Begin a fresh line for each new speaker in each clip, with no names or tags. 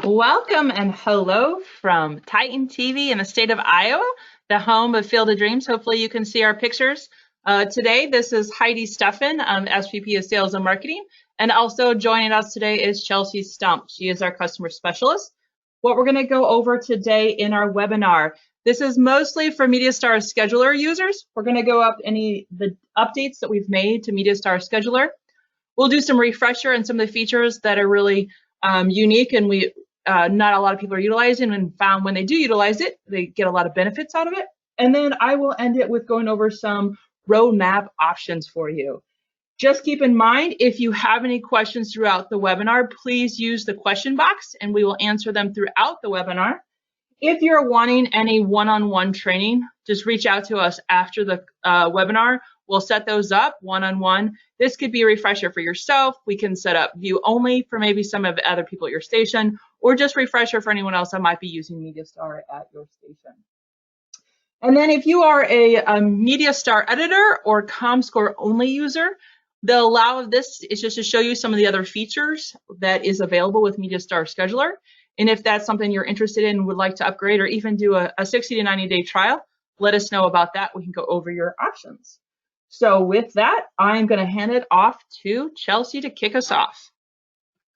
Welcome and hello from Titan TV in the state of Iowa, the home of Field of Dreams. Hopefully you can see our pictures. Today, this is Heidi Steffen, SVP of Sales and Marketing, and also joining us today is Chelsea Stumpff. She is our customer specialist. What we're going to go over today in our webinar, this is mostly for MediaStar Scheduler users. We're going to go up the updates that we've made to MediaStar Scheduler. We'll do some refresher and some of the features that are really unique and not a lot of people are utilizing, and found when they do utilize it, they get a lot of benefits out of it. And then I will end it with going over some roadmap options for you. Just keep in mind, if you have any questions throughout the webinar, please use the question box and we will answer them throughout the webinar. If you're wanting any one-on-one training, just reach out to us after the webinar. We'll set those up one-on-one. This could be a refresher for yourself. We can set up view only for maybe some of the other people at your station, or just refresher for anyone else that might be using MediaStar at your station. And then if you are a MediaStar editor or ComScore only user, the allow of this is just to show you some of the other features that is available with MediaStar Scheduler. And if that's something you're interested in and would like to upgrade or even do a 60 to 90 day trial, let us know about that. We can go over your options. So with that, I'm going to hand it off to Chelsea to kick us off.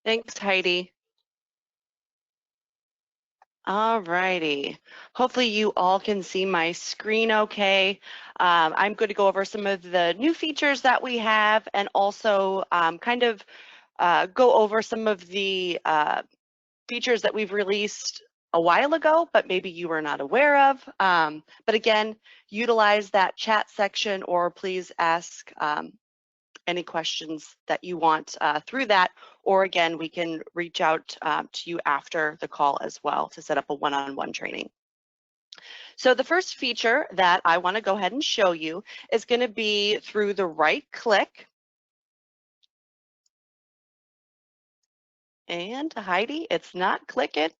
Thanks, Heidi. All righty. Hopefully you all can see my screen okay. I'm going to go over some of the new features that we have and also go over some of the features that we've released a while ago, but maybe you were not aware of. But again, utilize that chat section or please ask any questions that you want through that, or again, we can reach out to you after the call as well to set up a one-on-one training. So the first feature that I want to go ahead and show you is going to be through the right click. And Heidi, it's not click it.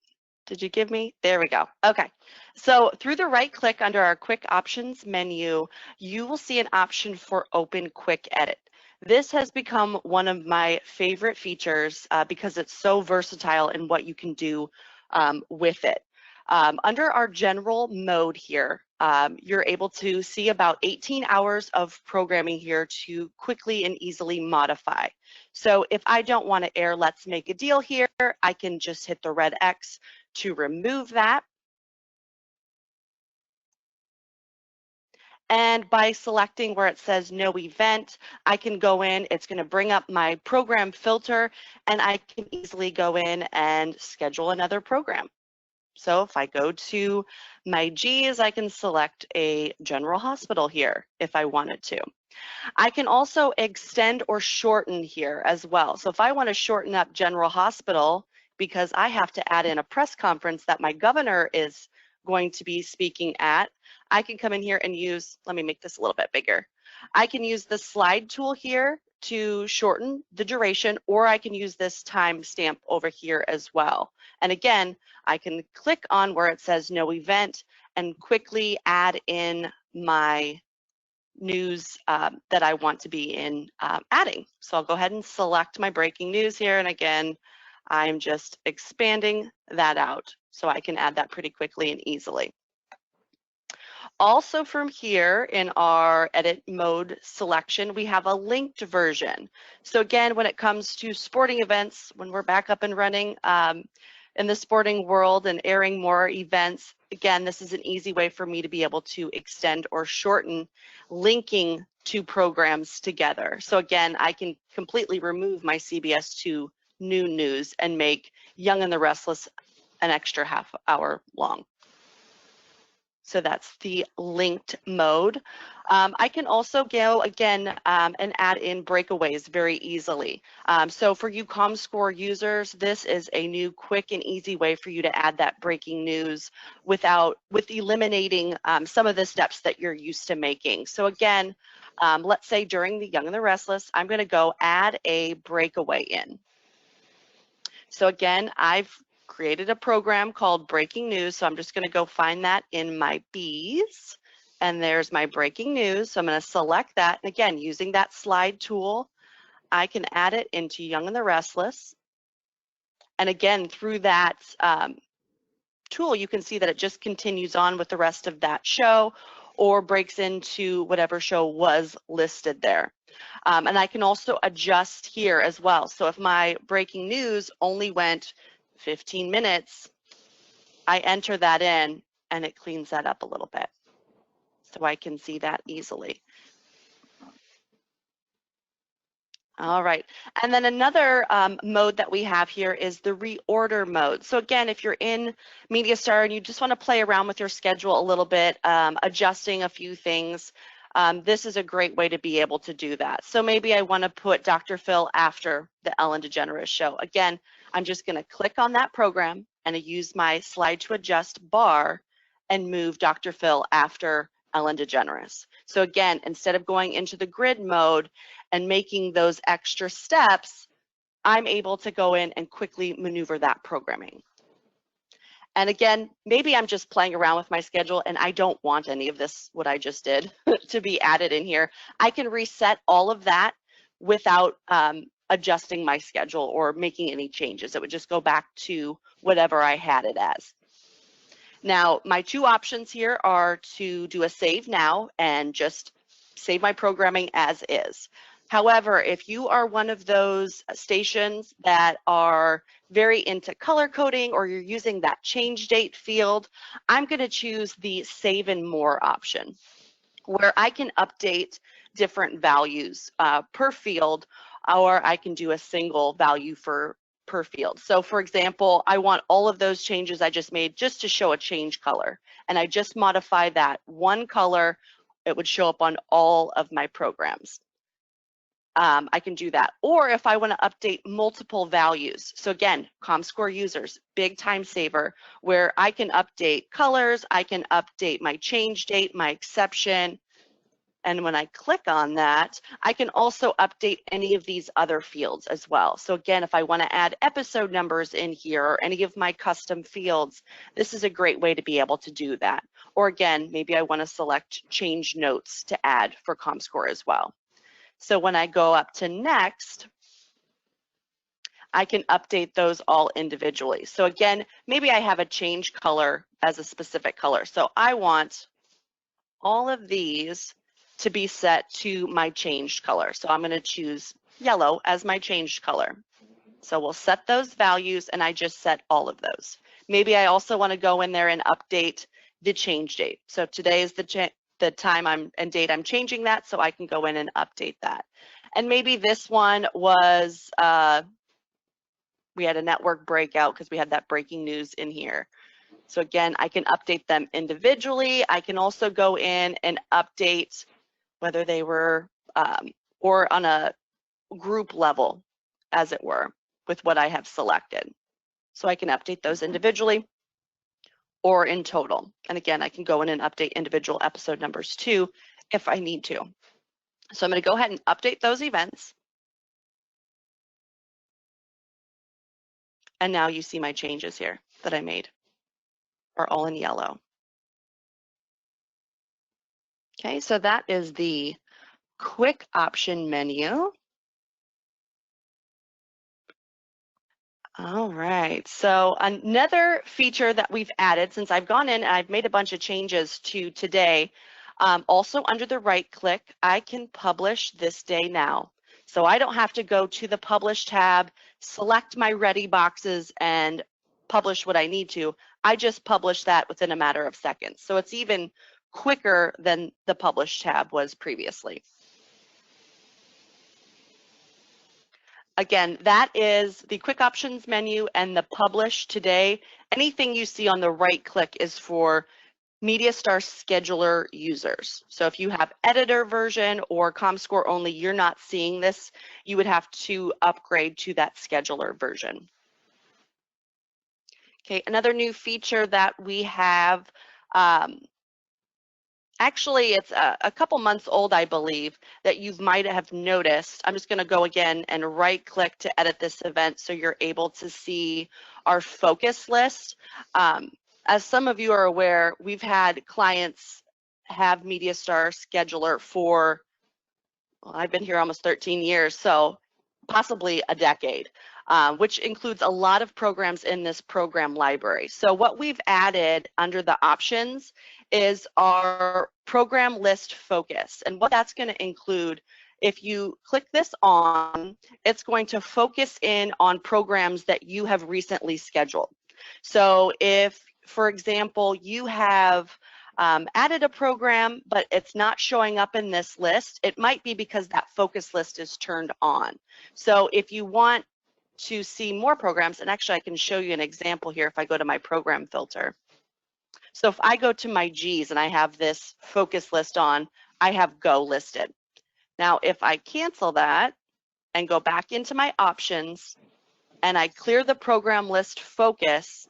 Did you give me? There we go. Okay. So through the right click under our quick options menu, you will see an option for open quick edit. This has become one of my favorite features because it's so versatile in what you can do with it. Under our general mode here, you're able to see about 18 hours of programming here to quickly and easily modify. So if I don't want to air Let's Make a Deal here, I can just hit the red X to remove that. And by selecting where it says no event, I can go in, it's going to bring up my program filter, and I can easily go in and schedule another program. So if I go to my G's, I can select a general hospital here if I wanted to. I can also extend or shorten here as well. So if I want to shorten up general hospital because I have to add in a press conference that my governor is going to be speaking at, I can come in here and use, let me make this a little bit bigger. I can use the slide tool here to shorten the duration, or I can use this timestamp over here as well. And again, I can click on where it says no event and quickly add in my news that I want to be in adding. So I'll go ahead and select my breaking news here. And again, I'm just expanding that out so I can add that pretty quickly and easily. Also from here in our edit mode selection, we have a linked version. So again, when it comes to sporting events, when we're back up and running in the sporting world and airing more events, again, this is an easy way for me to be able to extend or shorten linking two programs together. So again, I can completely remove my CBS 2 noon news and make Young and the Restless an extra half hour long. So that's the linked mode. I can also go again and add in breakaways very easily. So for you ComScore users, this is a new quick and easy way for you to add that breaking news with eliminating some of the steps that you're used to making. So again, let's say during the Young and the Restless, I'm going to go add a breakaway in. So again, I've created a program called Breaking News. So I'm just going to go find that in my B's. And there's my breaking news. So I'm going to select that. And again, using that slide tool, I can add it into Young and the Restless. And again, through that tool, you can see that it just continues on with the rest of that show or breaks into whatever show was listed there. And I can also adjust here as well. So if my breaking news only went 15 minutes, I enter that in and it cleans that up a little bit. So I can see that easily. All right, and then another mode that we have here is the reorder mode. So again, if you're in MediaStar and you just want to play around with your schedule a little bit, adjusting a few things, this is a great way to be able to do that. So maybe I want to put Dr. Phil after the Ellen DeGeneres show. Again, I'm just going to click on that program and I use my slide to adjust bar and move Dr. Phil after Ellen DeGeneres. So again, instead of going into the grid mode and making those extra steps, I'm able to go in and quickly maneuver that programming. And again, maybe I'm just playing around with my schedule and I don't want any of this, what I just did, to be added in here. I can reset all of that without adjusting my schedule or making any changes. It would just go back to whatever I had it as. Now, my two options here are to do a save now and just save my programming as is. However, if you are one of those stations that are very into color coding or you're using that change date field, I'm going to choose the save and more option, where I can update different values per field, or I can do a single value per field. So for example, I want all of those changes I just made just to show a change color, and I just modify that one color. It would show up on all of my programs. I can do that. Or if I want to update multiple values. So again, ComScore users, big time saver, where I can update colors, I can update my change date, my exception. And when I click on that, I can also update any of these other fields as well. So again, if I want to add episode numbers in here or any of my custom fields, this is a great way to be able to do that. Or again, maybe I want to select change notes to add for ComScore as well. So when I go up to next, I can update those all individually. So again, maybe I have a change color as a specific color. So I want all of these to be set to my changed color. So I'm going to choose yellow as my changed color. So we'll set those values and I just set all of those. Maybe I also want to go in there and update the change date. So today is the time and date I'm changing that, so I can go in and update that. And maybe this one was, we had a network breakout because we had that breaking news in here. So again, I can update them individually. I can also go in and update whether they were, or on a group level, as it were, with what I have selected. So I can update those individually or in total. And again, I can go in and update individual episode numbers too if I need to. So I'm going to go ahead and update those events. And now you see my changes here that I made are all in yellow. Okay, so that is the quick option menu. All right, so another feature that we've added since I've gone in and I've made a bunch of changes to today, also under the right click, I can publish this day now. So I don't have to go to the publish tab, select my ready boxes and publish what I need to. I just publish that within a matter of seconds. So it's even quicker than the publish tab was previously. Again, that is the quick options menu and the publish today. Anything you see on the right click is for MediaStar Scheduler users. So if you have editor version or ComScore only, you're not seeing this. You would have to upgrade to that scheduler version. Okay, another new feature that we have, actually, it's a couple months old, I believe, that you might have noticed. I'm just going to go again and right click to edit this event so you're able to see our focus list. As some of you are aware, we've had clients have MediaStar Scheduler for, well, I've been here almost 13 years, so possibly a decade, which includes a lot of programs in this program library. So what we've added under the options is our program list focus. And what that's going to include, if you click this on, it's going to focus in on programs that you have recently scheduled. So if, for example, you have added a program, but it's not showing up in this list, it might be because that focus list is turned on. So if you want to see more programs, and actually I can show you an example here if I go to my program filter. So if I go to my G's and I have this focus list on, I have Go listed. Now if I cancel that and go back into my options and I clear the program list focus,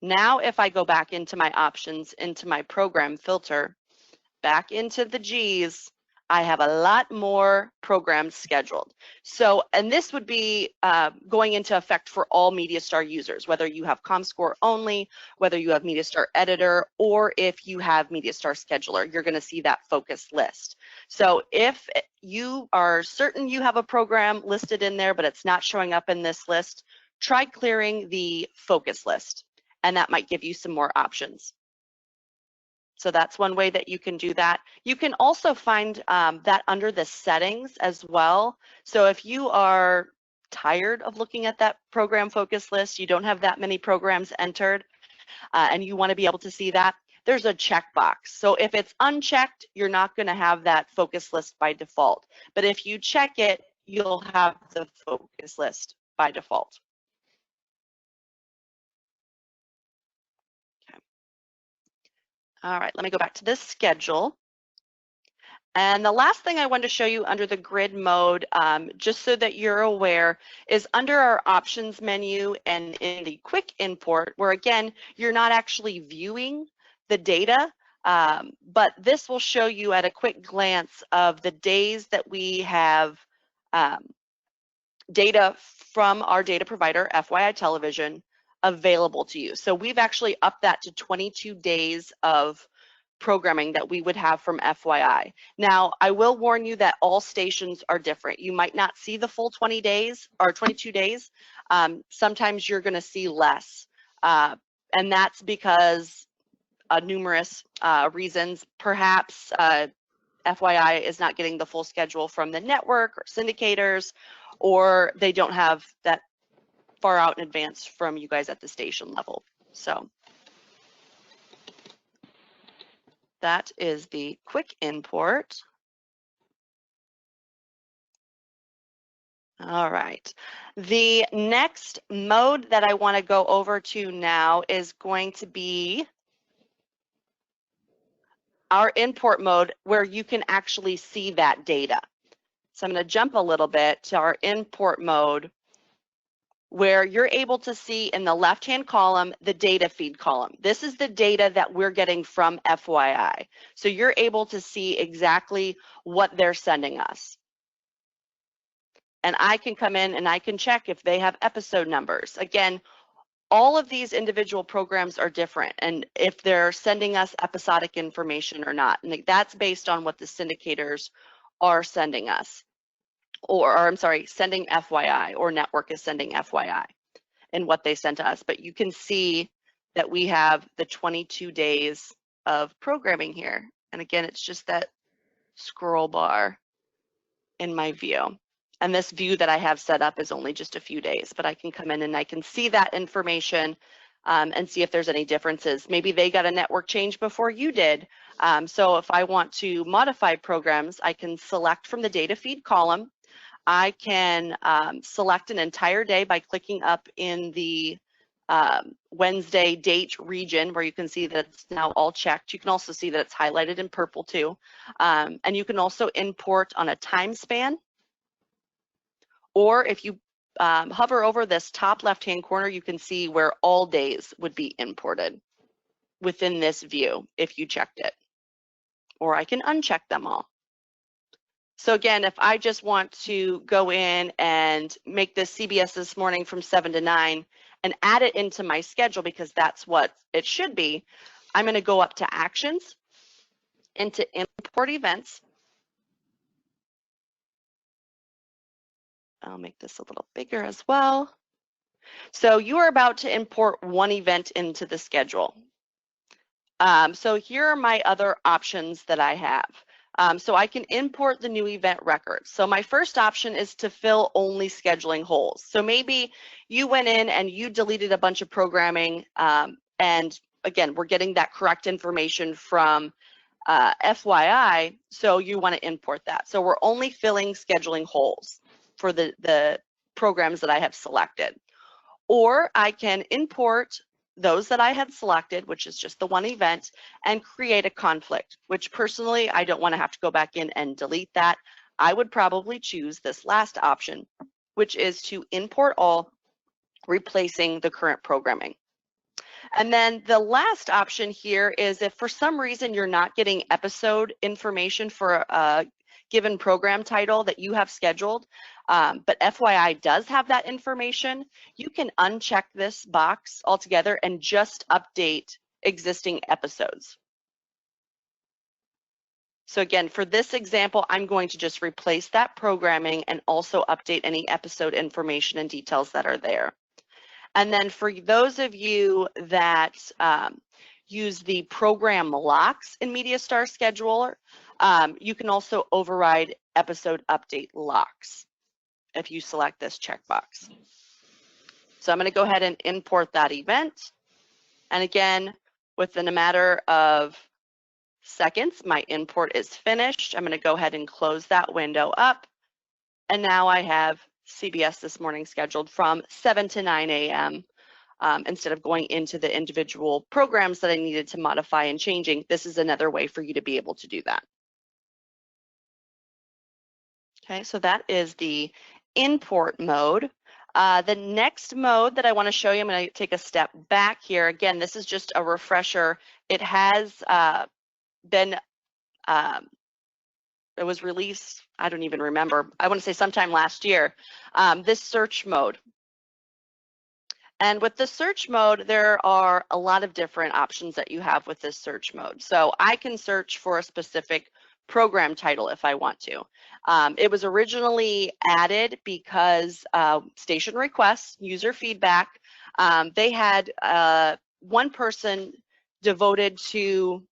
now if I go back into my options, into my program filter, back into the G's, I have a lot more programs scheduled. So, and this would be going into effect for all MediaStar users, whether you have ComScore only, whether you have MediaStar Editor, or if you have MediaStar Scheduler, you're going to see that focus list. So if you are certain you have a program listed in there, but it's not showing up in this list, try clearing the focus list, and that might give you some more options. So that's one way that you can do that. You can also find that under the settings as well. So if you are tired of looking at that program focus list, you don't have that many programs entered, and you want to be able to see that, there's a checkbox. So if it's unchecked, you're not going to have that focus list by default. But if you check it, you'll have the focus list by default. All right, let me go back to this schedule. And the last thing I want to show you under the grid mode, just so that you're aware, is under our options menu and in the quick import, where again, you're not actually viewing the data, but this will show you at a quick glance of the days that we have data from our data provider, FYI Television, available to you. So we've actually upped that to 22 days of programming that we would have from FYI. Now, I will warn you that all stations are different. You might not see the full 20 days or 22 days. Sometimes you're going to see less. And that's because numerous reasons. Perhaps FYI is not getting the full schedule from the network or syndicators, or they don't have that far out in advance from you guys at the station level. So that is the quick import. All right. The next mode that I want to go over to now is going to be our import mode, where you can actually see that data. So I'm going to jump a little bit to our import mode, where you're able to see in the left-hand column, the data feed column. This is the data that we're getting from FYI. So you're able to see exactly what they're sending us. And I can come in and I can check if they have episode numbers. Again, all of these individual programs are different, and if they're sending us episodic information or not. And that's based on what the syndicators are sending us. Or I'm sorry, sending FYI, or network is sending FYI and what they sent to us. But you can see that we have the 22 days of programming here. And again, it's just that scroll bar in my view. And this view that I have set up is only just a few days, but I can come in and I can see that information and see if there's any differences. Maybe they got a network change before you did. So if I want to modify programs, I can select from the data feed column. I can select an entire day by clicking up in the Wednesday date region, where you can see that it's now all checked. You can also see that it's highlighted in purple too. And you can also import on a time span. Or if you hover over this top left-hand corner, you can see where all days would be imported within this view if you checked it. Or I can uncheck them all. So again, if I just want to go in and make this CBS This Morning from 7 to 9 and add it into my schedule, because that's what it should be, I'm going to go up to Actions, into Import Events. I'll make this a little bigger as well. So you are about to import one event into the schedule. So here are my other options that I have. So I can import the new event records. So my first option is to fill only scheduling holes. So maybe you went in and you deleted a bunch of programming, and again, we're getting that correct information from FYI, so you want to import that. So we're only filling scheduling holes for the programs that I have selected. Or I can import those that I had selected, which is just the one event, and create a conflict, which personally, I don't want to have to go back in and delete that. I would probably choose this last option, which is to import all, replacing the current programming. And then the last option here is if for some reason you're not getting episode information for a given program title that you have scheduled, but FYI does have that information, you can uncheck this box altogether and just update existing episodes. So again, for this example, I'm going to just replace that programming and also update any episode information and details that are there. And then for those of you that use the program locks in MediaStar Scheduler, you can also override episode update locks if you select this checkbox. So I'm going to go ahead and import that event. And again, within a matter of seconds, my import is finished. I'm going to go ahead and close that window up. And now I have CBS This Morning scheduled from 7 to 9 a.m. Instead of going into the individual programs that I needed to modify and changing. This is another way for you to be able to do that. Okay, so that is the import mode. The next mode that I want to show you, I'm going to take a step back here. Again, this is just a refresher. It has been, it was released, I don't even remember, I want to say sometime last year, this search mode. And with the search mode, there are a lot of different options that you have with this search mode. So I can search for a specific program title if I want to. It was originally added because station requests, user feedback, they had one person devoted to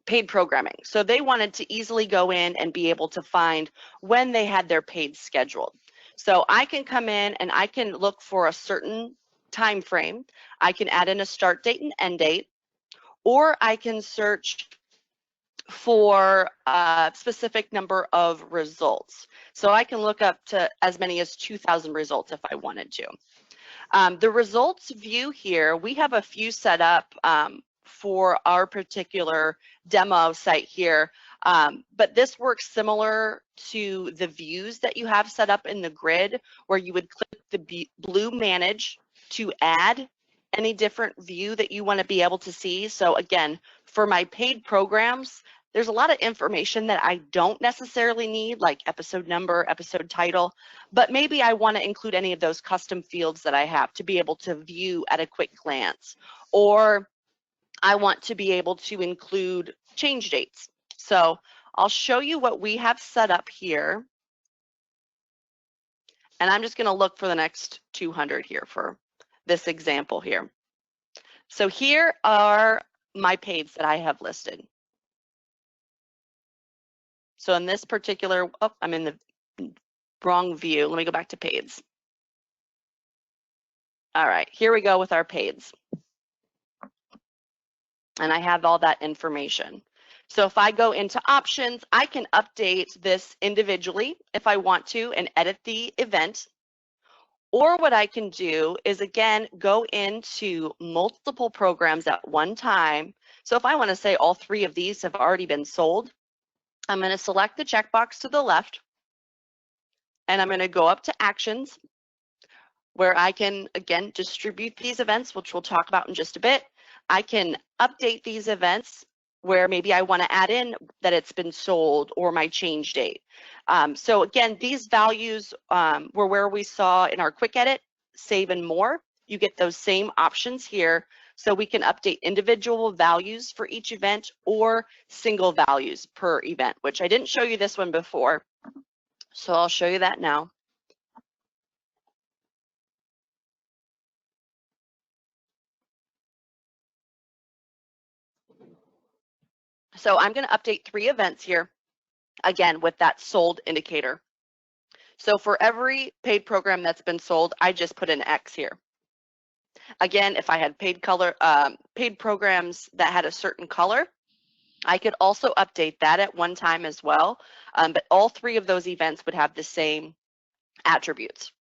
paid programming. So they wanted to easily go in and be able to find when they had their paid scheduled. So I can come in and I can look for a certain time frame. I can add in a start date and end date, or I can search for a specific number of results. So I can look up to as many as 2,000 results if I wanted to. The results view here, we have a few set up for our particular demo site here, but this works similar to the views that you have set up in the grid, where you would click the blue manage to add any different view that you want to be able to see. So again, for my paid programs, there's a lot of information that I don't necessarily need, like episode number, episode title, but maybe I want to include any of those custom fields that I have to be able to view at a quick glance, or I want to be able to include change dates. So I'll show you what we have set up here. And I'm just going to look for the next 200 here for this example here. So here are my paids that I have listed. So in this particular, oh, I'm in the wrong view. Let me go back to paids. All right, here we go with our paids. And I have all that information. So if I go into options, I can update this individually if I want to and edit the event. Or what I can do is, again, go into multiple programs at one time. So if I want to say all 3 of these have already been sold, I'm going to select the checkbox to the left, and I'm going to go up to actions, where I can, again, distribute these events, which we'll talk about in just a bit. I can update these events where maybe I want to add in that it's been sold or my change date. So again, these values were where we saw in our quick edit, save and more. You get those same options here. So we can update individual values for each event or single values per event, which I didn't show you this one before. So I'll show you that now. So I'm going to update 3 events here, again, with that sold indicator. So for every paid program that's been sold, I just put an X here. Again, if I had paid programs that had a certain color, I could also update that at one time as well, but all 3 of those events would have the same attributes.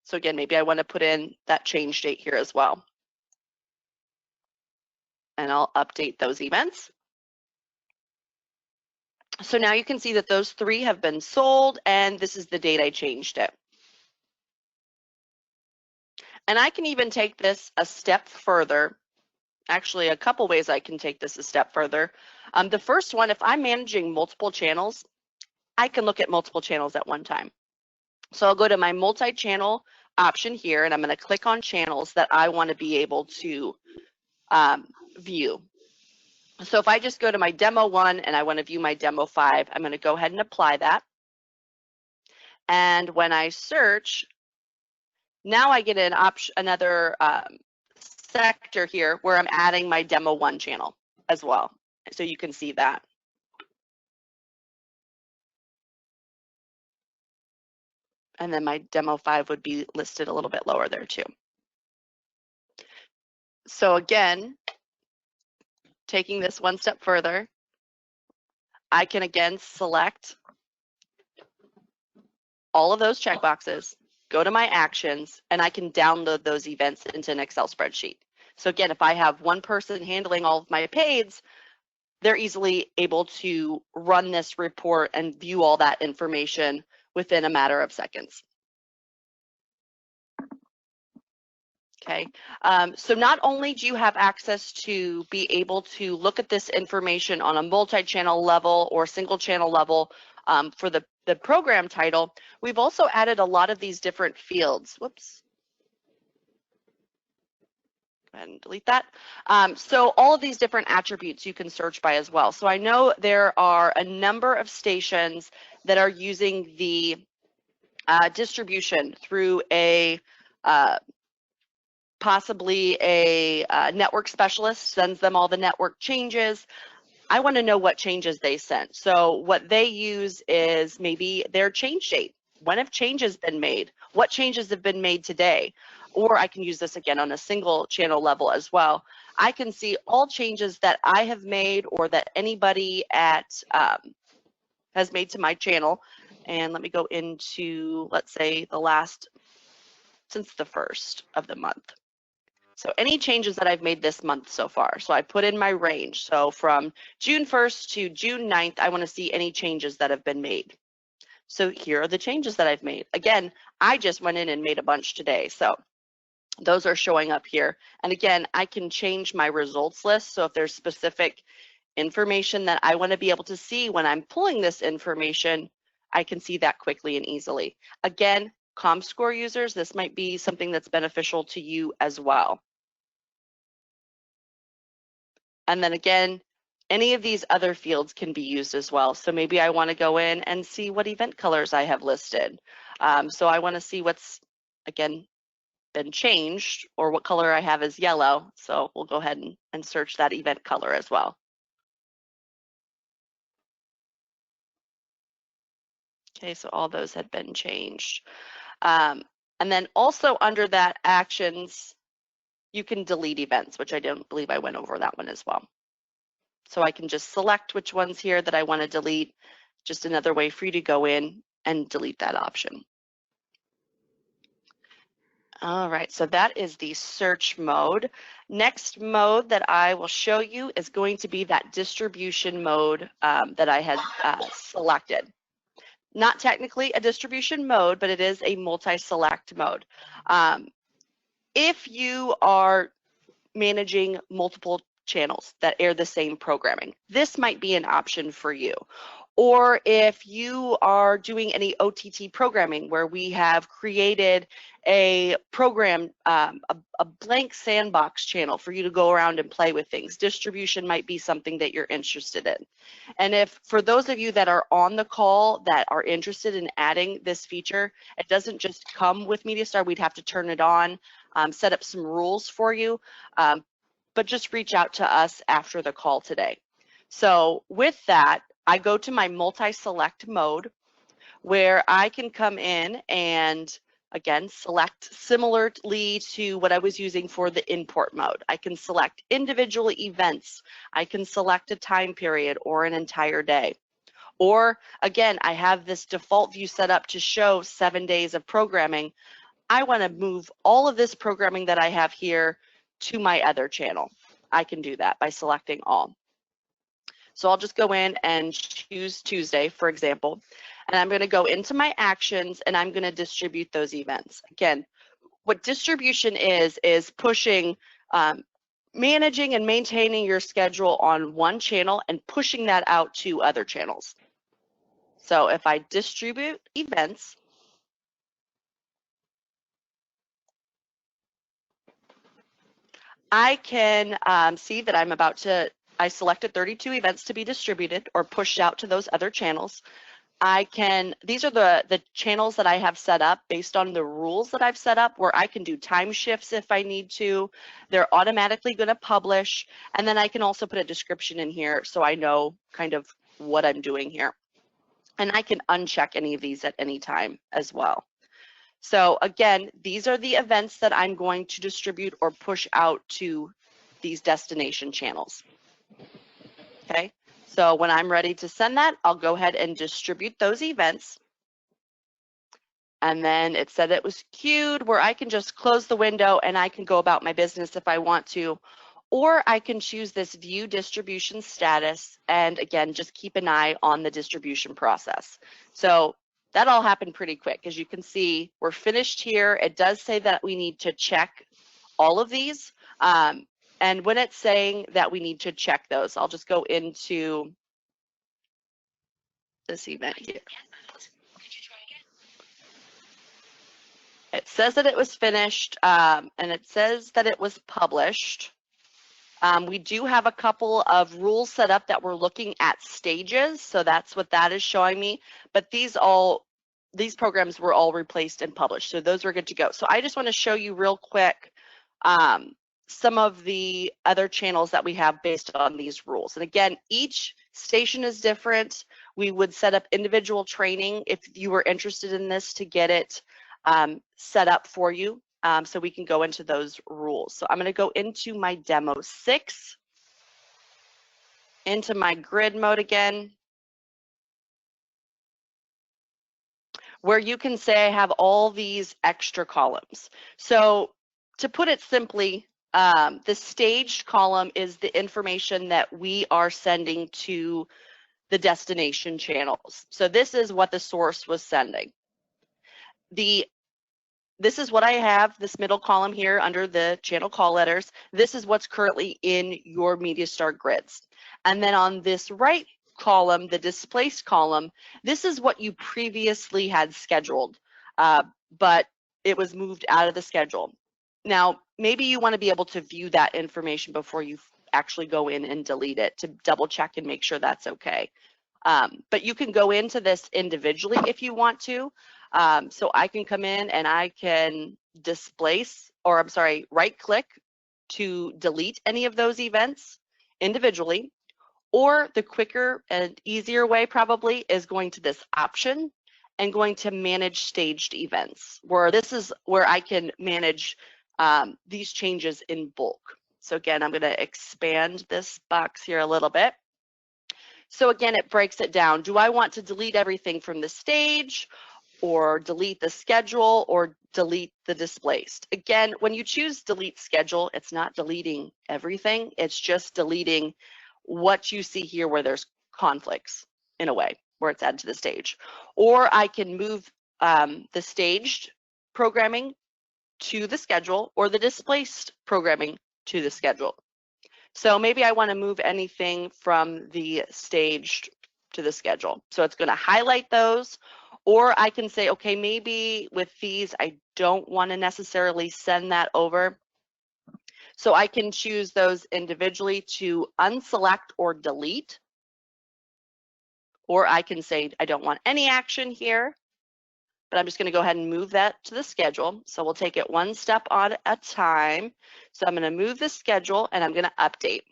So again, maybe I want to put in that change date here as well. And I'll update those events. So now you can see that those 3 have been sold, and this is the date I changed it. And I can even take this a step further. Actually, a couple ways I can take this a step further. The first one, if I'm managing multiple channels, I can look at multiple channels at one time. So I'll go to my multi-channel option here, and I'm going to click on channels that I want to be able to view. So if I just go to my demo 1 and I want to view my demo 5, I'm going to go ahead and apply that. And when I search, now I get another sector here where I'm adding my demo 1 channel as well. So you can see that. And then my demo 5 would be listed a little bit lower there too. So again, taking this one step further, I can again select all of those checkboxes, go to my actions, and I can download those events into an Excel spreadsheet. So again, if I have one person handling all of my paids, they're easily able to run this report and view all that information within a matter of seconds. Okay, so not only do you have access to be able to look at this information on a multi-channel level or single channel level for the program title, we've also added a lot of these different fields. Whoops. Go ahead and delete that. So all of these different attributes you can search by as well. So I know there are a number of stations that are using the distribution through a possibly a network specialist sends them all the network changes. I want to know what changes they sent. So what they use is maybe their change date. When have changes been made? What changes have been made today? Or I can use this again on a single channel level as well. I can see all changes that I have made or that anybody at has made to my channel. And let me go into, let's say, the last, since the 1st of the month. So any changes that I've made this month so far. So I put in my range. So from June 1st to June 9th, I want to see any changes that have been made. So here are the changes that I've made. Again, I just went in and made a bunch today. So those are showing up here. And again, I can change my results list. So if there's specific information that I want to be able to see when I'm pulling this information, I can see that quickly and easily. Again, ComScore users, this might be something that's beneficial to you as well. And then again, any of these other fields can be used as well. So maybe I want to go in and see what event colors I have listed. So I want to see what's, again, been changed or what color I have is yellow. So we'll go ahead and search that event color as well. Okay, so all those had been changed. And then also under that actions, you can delete events, which I don't believe I went over that one as well. So I can just select which ones here that I want to delete. Just another way for you to go in and delete that option. All right, so that is the search mode. Next mode that I will show you is going to be that distribution mode that I had selected. Not technically a distribution mode, but it is a multi-select mode. If you are managing multiple channels that air the same programming, this might be an option for you. Or if you are doing any OTT programming where we have created a program, a blank sandbox channel for you to go around and play with things, distribution might be something that you're interested in. And if for those of you that are on the call that are interested in adding this feature, it doesn't just come with MediaStar, we'd have to turn it on, set up some rules for you, but just reach out to us after the call today. So with that, I go to my MultiSelect mode where I can come in and again, select similarly to what I was using for the import mode. I can select individual events. I can select a time period or an entire day. Or again, I have this default view set up to show 7 days of programming. I want to move all of this programming that I have here to my other channel. I can do that by selecting all. So I'll just go in and choose Tuesday, for example, and I'm going to go into my actions and I'm going to distribute those events. Again, what distribution is pushing, managing and maintaining your schedule on one channel and pushing that out to other channels. So if I distribute events, I can see that I selected 32 events to be distributed or pushed out to those other channels. These are the channels that I have set up based on the rules that I've set up where I can do time shifts if I need to. They're automatically going to publish. And then I can also put a description in here so I know kind of what I'm doing here. And I can uncheck any of these at any time as well. So again, these are the events that I'm going to distribute or push out to these destination channels. Okay, so when I'm ready to send that, I'll go ahead and distribute those events. And then it said it was queued where I can just close the window and I can go about my business if I want to. Or I can choose this view distribution status and again, just keep an eye on the distribution process. So that all happened pretty quick. As you can see, we're finished here. It does say that we need to check all of these. And when it's saying that we need to check those, I'll just go into this event here. It says that it was finished and it says that it was published. We do have a couple of rules set up that we're looking at stages, so that's what that is showing me. But these programs were all replaced and published, so those were good to go. So I just want to show you real quick some of the other channels that we have based on these rules. And again, each station is different. We would set up individual training if you were interested in this to get it set up for you. So we can go into those rules. So I'm going to go into my demo 6, into my grid mode again, where you can say I have all these extra columns. So to put it simply, the staged column is the information that we are sending to the destination channels. So this is what the source was sending. This is what I have, this middle column here under the channel call letters. This is what's currently in your MediaStar grids. And then on this right column, the displaced column, this is what you previously had scheduled, but it was moved out of the schedule. Now, maybe you want to be able to view that information before you actually go in and delete it to double check and make sure that's okay. But you can go into this individually if you want to. So I can come in and I can right click to delete any of those events individually. Or the quicker and easier way probably is going to this option and going to manage staged events, where this is where I can manage these changes in bulk. So again, I'm going to expand this box here a little bit. So again, it breaks it down. Do I want to delete everything from the stage, or delete the schedule, or delete the displaced? Again, when you choose delete schedule, it's not deleting everything. It's just deleting what you see here where there's conflicts in a way, where it's added to the stage. Or I can move the staged programming to the schedule or the displaced programming to the schedule. So maybe I want to move anything from the staged to the schedule. So it's going to highlight those, or I can say, okay, maybe with these, I don't want to necessarily send that over. So I can choose those individually to unselect or delete, or I can say I don't want any action here, but I'm just going to go ahead and move that to the schedule. So we'll take it one step at a time. So I'm going to move the schedule and I'm going to update.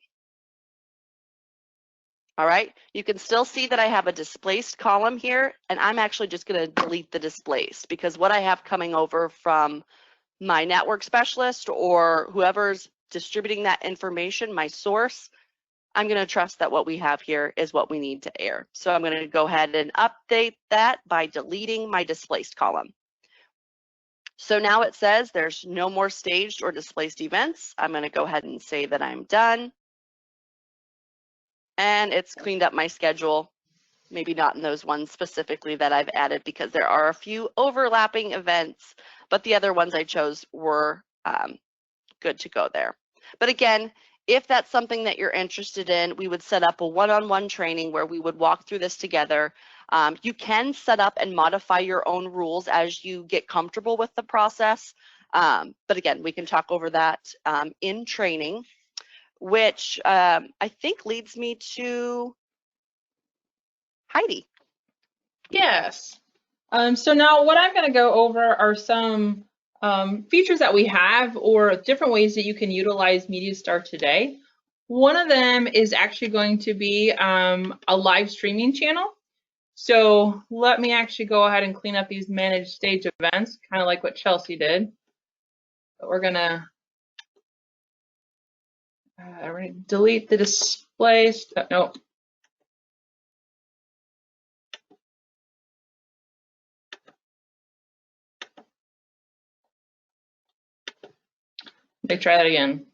All right, you can still see that I have a displaced column here, and I'm actually just going to delete the displaced because what I have coming over from my network specialist or whoever's distributing that information, my source, I'm going to trust that what we have here is what we need to air. So I'm going to go ahead and update that by deleting my displaced column. So now it says there's no more staged or displaced events. I'm going to go ahead and say that I'm done. And it's cleaned up my schedule, maybe not in those ones specifically that I've added because there are a few overlapping events, but the other ones I chose were good to go there. But again, if that's something that you're interested in, we would set up a one-on-one training where we would walk through this together. You can set up and modify your own rules as you get comfortable with the process. But again, we can talk over that in training, which I think leads me to Heidi.
Yes. So now what I'm going to go over are some features that we have or different ways that you can utilize MediaStar today. One of them is actually going to be a live streaming channel. So let me actually go ahead and clean up these managed stage events, kind of like what Chelsea did. But we're going to delete the display stuff. Nope. Let me try that again.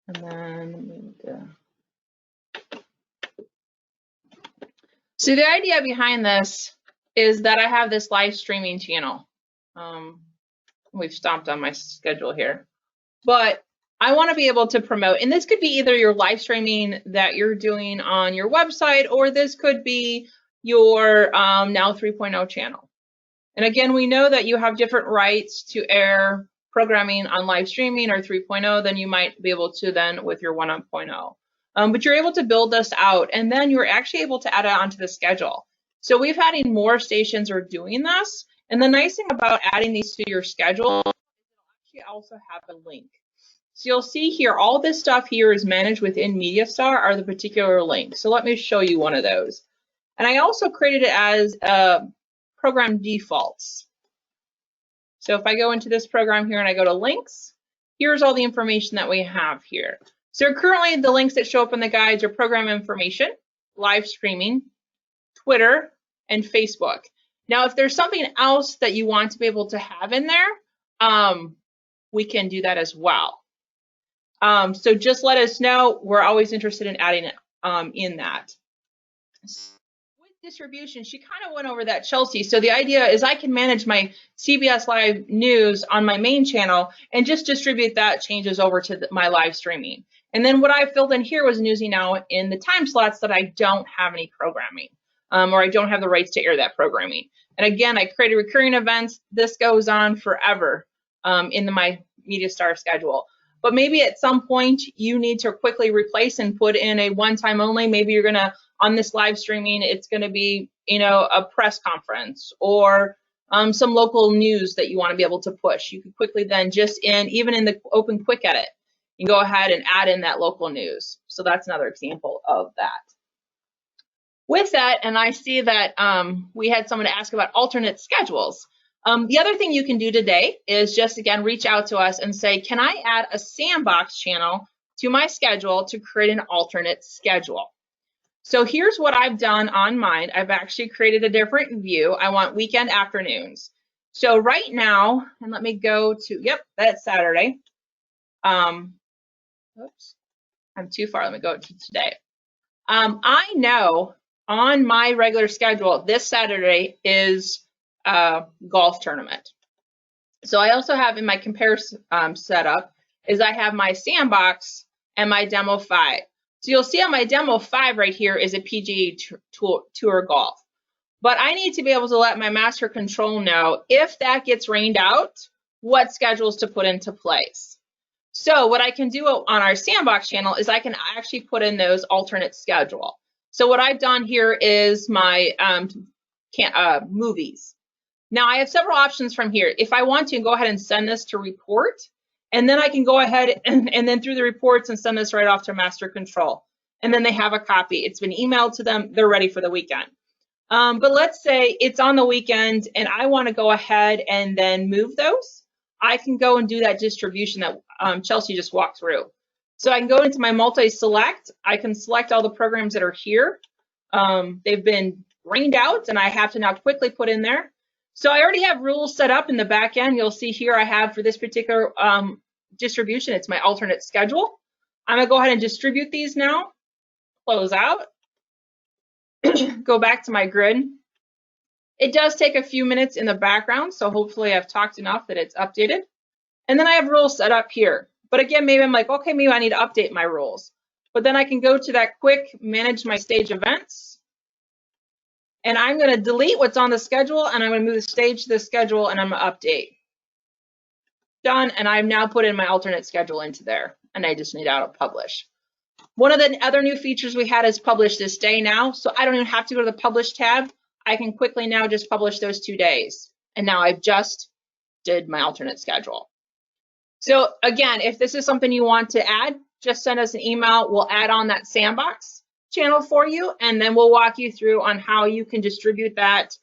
And then so the idea behind this is that I have this live streaming channel. We've stomped on my schedule here, but I want to be able to promote, and this could be either your live streaming that you're doing on your website, or this could be your Now 3.0 channel. And again, we know that you have different rights to air programming on live streaming or 3.0 than you might be able to then with your 1.0. But you're able to build this out, and then you're actually able to add it onto the schedule. So we've had more stations are doing this, and the nice thing about adding these to your schedule is it'll actually also have a link. So you'll see here, all this stuff here is managed within MediaStar are the particular links. So let me show you one of those. And I also created it as program defaults. So if I go into this program here and I go to links, here's all the information that we have here. So currently the links that show up in the guides are program information, live streaming, Twitter, and Facebook. Now, if there's something else that you want to be able to have in there, we can do that as well. So just let us know. We're always interested in adding it in that. With distribution, she kind of went over that, Chelsea. So the idea is I can manage my CBS Live News on my main channel and just distribute that changes over to my live streaming. And then what I filled in here was Newsy Now in the time slots that I don't have any programming or I don't have the rights to air that programming. And again, I created recurring events. This goes on forever in my MediaStar schedule. But maybe at some point you need to quickly replace and put in a one-time only. Maybe you're gonna, on this live streaming, it's gonna be, you know, a press conference or some local news that you wanna be able to push. You can quickly then just even in the open quick edit, you go ahead and add in that local news. So that's another example of that. With that, and I see that we had someone ask about alternate schedules. The other thing you can do today is just, again, reach out to us and say, can I add a sandbox channel to my schedule to create an alternate schedule? So here's what I've done on mine. I've actually created a different view. I want weekend afternoons. So right now, and let me go to, yep, that's Saturday. Oops, I'm too far. Let me go to today. I know on my regular schedule, this Saturday is golf tournament. So I also have in my compare setup is I have my sandbox and my demo 5. So you'll see on my demo 5 right here is a PGA Tour golf. But I need to be able to let my master control know if that gets rained out, what schedules to put into place. So what I can do on our sandbox channel is I can actually put in those alternate schedule. So what I've done here is my movies. Now I have several options from here. If I want to go ahead and send this to report, And then I can go ahead and then through the reports and send this right off to master control. And then they have a copy. It's been emailed to them. They're ready for the weekend. But let's say it's on the weekend and I want to go ahead and then move those. I can go and do that distribution that Chelsea just walked through. So I can go into my multi-select. I can select all the programs that are here. They've been rained out and I have to now quickly put in there. So I already have rules set up in the back end. You'll see here I have for this particular distribution, it's my alternate schedule. I'm gonna go ahead and distribute these now. Close out. Go back to my grid. It does take a few minutes in the background, so hopefully I've talked enough that it's updated. And then I have rules set up here. But again, maybe I'm like, okay, maybe I need to update my rules. But then I can go to that quick manage my stage events. And I'm going to delete what's on the schedule, and I'm going to move the stage to the schedule, and I'm going to update. Done, and I've now put in my alternate schedule into there, and I just need to auto publish. One of the other new features we had is publish this day now, so I don't even have to go to the publish tab. I can quickly now just publish those 2 days, and now I've just did my alternate schedule. So again, if this is something you want to add, just send us an email. We'll add on that sandbox channel for you, and then we'll walk you through on how you can distribute that.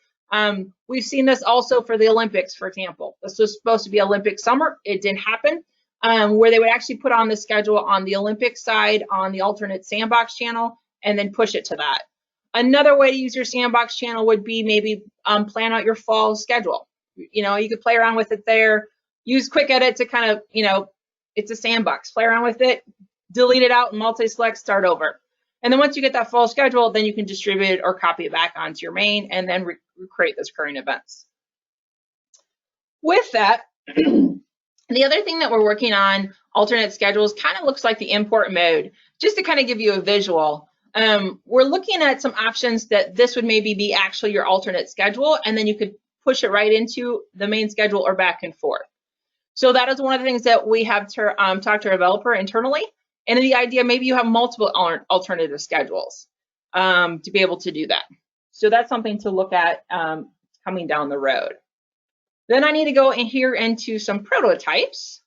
We've seen this also for the Olympics, for example. This was supposed to be Olympic summer. It didn't happen. Where they would actually put on the schedule on the Olympic side on the alternate sandbox channel and then push it to that. Another way to use your sandbox channel would be maybe plan out your fall schedule. You know, you could play around with it there, use quick edit to kind of, you know, it's a sandbox, play around with it, delete it out and multi-select, start over. And then once you get that full schedule, then you can distribute it or copy it back onto your main and then recreate those current events. With that, the other thing that we're working on, alternate schedules, kind of looks like the import mode, just to kind of give you a visual. We're looking at some options that this would maybe be actually your alternate schedule, and then you could push it right into the main schedule or back and forth. So that is one of the things that we have to talk to our developer internally. And the idea, maybe you have multiple alternative schedules to be able to do that. So that's something to look at coming down the road. Then I need to go in here into some prototypes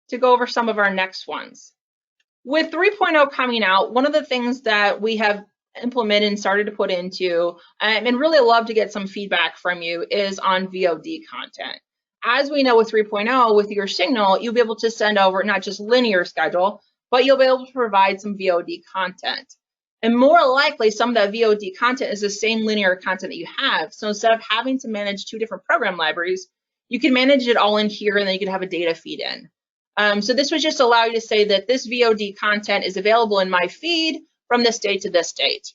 to go over some of our next ones. With 3.0 coming out, one of the things that we have implemented and started to put into, and really love to get some feedback from you, is on VOD content. As we know with 3.0, with your signal, you'll be able to send over not just linear schedule, but you'll be able to provide some VOD content. And more likely, some of that VOD content is the same linear content that you have. So instead of having to manage 2 different program libraries, you can manage it all in here, and then you can have a data feed in. So this would just allow you to say that this VOD content is available in my feed from this date to this date.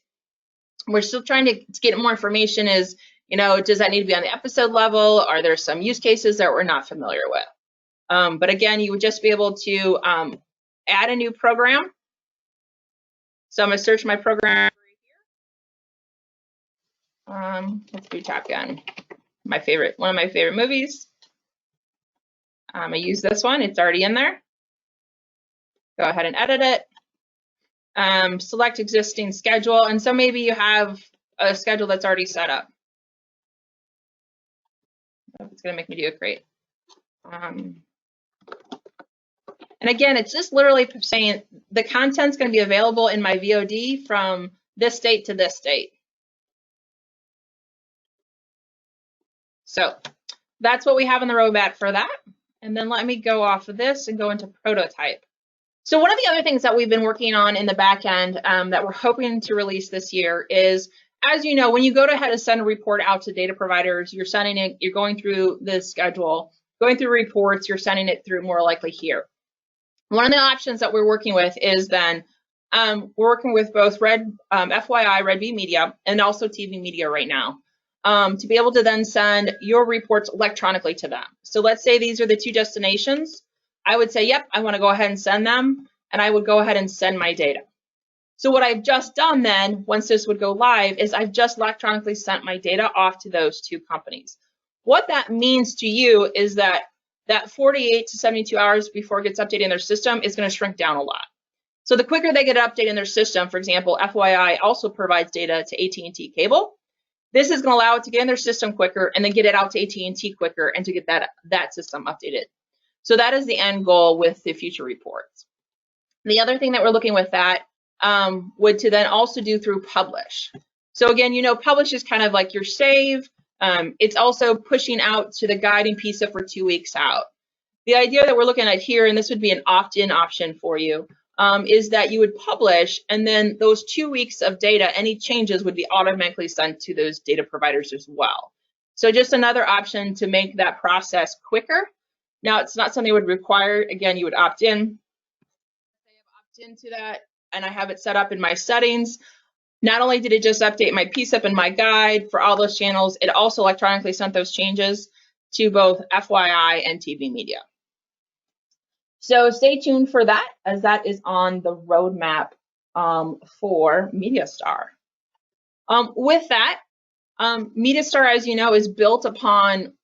We're still trying to get more information is, you know, does that need to be on the episode level? Are there some use cases that we're not familiar with? But again, you would just be able to add a new program. So I'm going to search my program right here. Let's do Top Gun. One of my favorite movies. I use this one. It's already in there. Go ahead and edit it. Select existing schedule. And so maybe you have a schedule that's already set up. It's going to make me do it great. And again, it's just literally saying the content's going to be available in my VOD from this date to this date. So that's what we have in the roadmap for that. And then let me go off of this and go into prototype. So one of the other things that we've been working on in the back end that we're hoping to release this year is, as you know, when you go ahead and send a report out to data providers, you're sending it, you're going through the schedule, going through reports, you're sending it through more likely here. One of the options that we're working with is then we're working with both FYI, Red B Media, and also TV Media right now to be able to then send your reports electronically to them. So let's say these are the 2 destinations. I would say, yep, I want to go ahead and send them, and I would go ahead and send my data. So what I've just done then, once this would go live, is I've just electronically sent my data off to those 2 companies. What that means to you is that 48 to 72 hours before it gets updated in their system is going to shrink down a lot. So the quicker they get it updated in their system, for example, FYI also provides data to AT&T Cable. This is going to allow it to get in their system quicker and then get it out to AT&T quicker and to get that system updated. So that is the end goal with the future reports. The other thing that we're looking with that would to then also do through publish. So again, you know, publish is kind of like your save. It's also pushing out to the guiding PISA for 2 weeks out. The idea that we're looking at here, and this would be an opt-in option for you, is that you would publish, and then those 2 weeks of data, any changes would be automatically sent to those data providers as well. So just another option to make that process quicker. Now, it's not something that would require, again, you would opt in. I have opt into that, and I have it set up in my settings. Not only did it just update my PSIP and my guide for all those channels, it also electronically sent those changes to both FYI and TV media. So stay tuned for that, as that is on the roadmap for MediaStar. With that, MediaStar, as you know, is built upon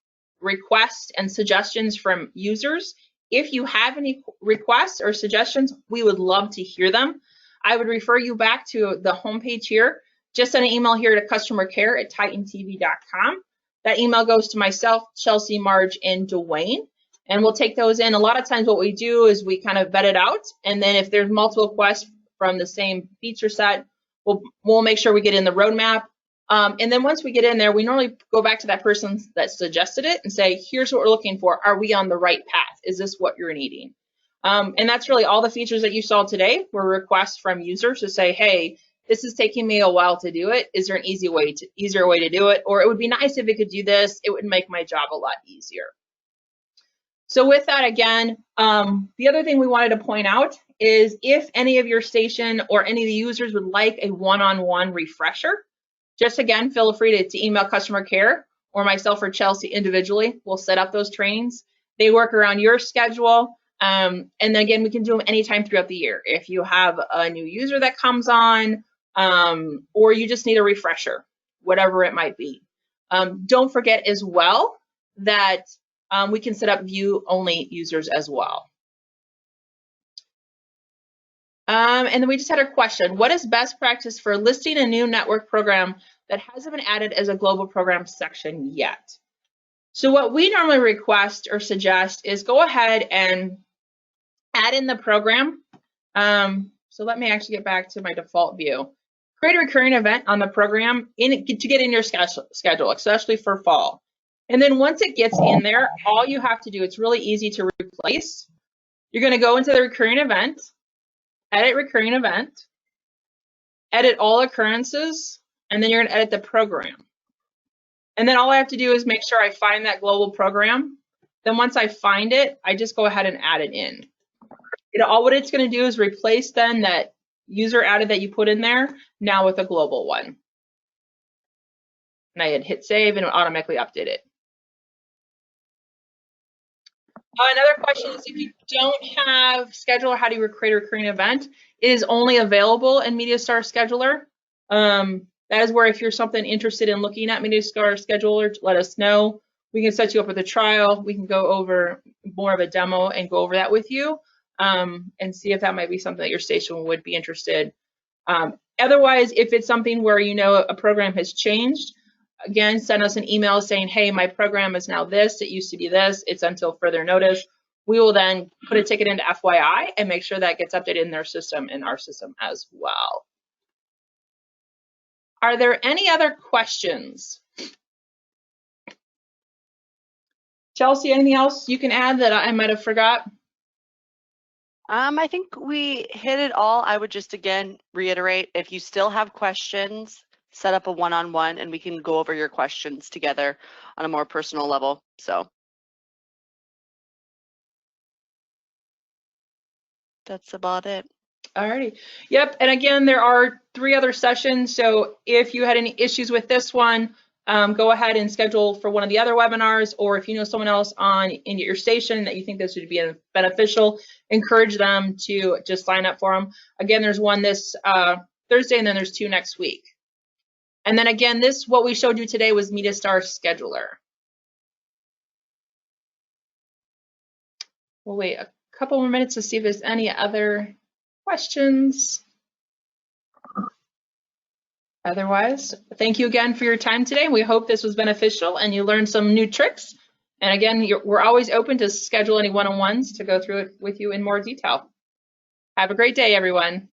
requests and suggestions from users. If you have any requests or suggestions, we would love to hear them. I would refer you back to the homepage here. Just send an email here to customercare@titantv.com. That email goes to myself, Chelsea, Marge, and Dwayne. And we'll take those in. A lot of times what we do is we kind of vet it out. And then if there's multiple requests from the same feature set, we'll make sure we get in the roadmap. And then once we get in there, we normally go back to that person that suggested it and say, here's what we're looking for. Are we on the right path? Is this what you're needing? And that's really all the features that you saw today were requests from users to say, hey, this is taking me a while to do it. Is there an easier way to do it? Or it would be nice if it could do this. It would make my job a lot easier. So with that, again, the other thing we wanted to point out is if any of your station or any of the users would like a one-on-one refresher, just again, feel free to email customer care or myself or Chelsea individually. We'll set up those trainings. They work around your schedule. And then again, we can do them anytime throughout the year. If you have a new user that comes on, or you just need a refresher, whatever it might be. Don't forget as well that we can set up view-only users as well. And then we just had a question. What is best practice for listing a new network program that hasn't been added as a global program section yet? So what we normally request or suggest is go ahead and add in the program. So let me actually get back to my default view. Create a recurring event on the program to get in your schedule, especially for fall. And then once it gets in there, all you have to do, it's really easy to replace. You're going to go into the recurring event, edit recurring event, edit all occurrences, and then you're going to edit the program. And then all I have to do is make sure I find that global program. Then once I find it, I just go ahead and add it in. What it's going to do is replace then that user added that you put in there now with a global one. And I hit save and it automatically update it. Another question is if you don't have Scheduler, how do you create a recurring event? It is only available in MediaStar Scheduler. That is where if you're something interested in looking at MediaStar Scheduler, let us know. We can set you up with a trial. We can go over more of a demo and go over that with you and see if that might be something that your station would be interested. Otherwise, if it's something where you know a program has changed, again, send us an email saying, hey, my program is now this. It used to be this. It's until further notice. We will then put a ticket into FYI and make sure that gets updated in their system and our system as well. Are there any other questions? Chelsea, anything else you can add that I might have forgot?
I think we hit it all. I would just, again, reiterate, if you still have questions, set up a one-on-one and we can go over your questions together on a more personal level. So that's about it.
Alrighty. Yep. And again, there are 3 other sessions. So if you had any issues with this one, go ahead and schedule for one of the other webinars, or if you know someone else in your station that you think this would be beneficial, encourage them to just sign up for them. Again, there's one this Thursday, and then there's 2 next week. And then again, what we showed you today was MediaStar Scheduler. We'll wait a couple more minutes to see if there's any other questions. Otherwise, thank you again for your time today. We hope this was beneficial and you learned some new tricks. And again, we're always open to schedule any one-on-ones to go through it with you in more detail. Have a great day, everyone.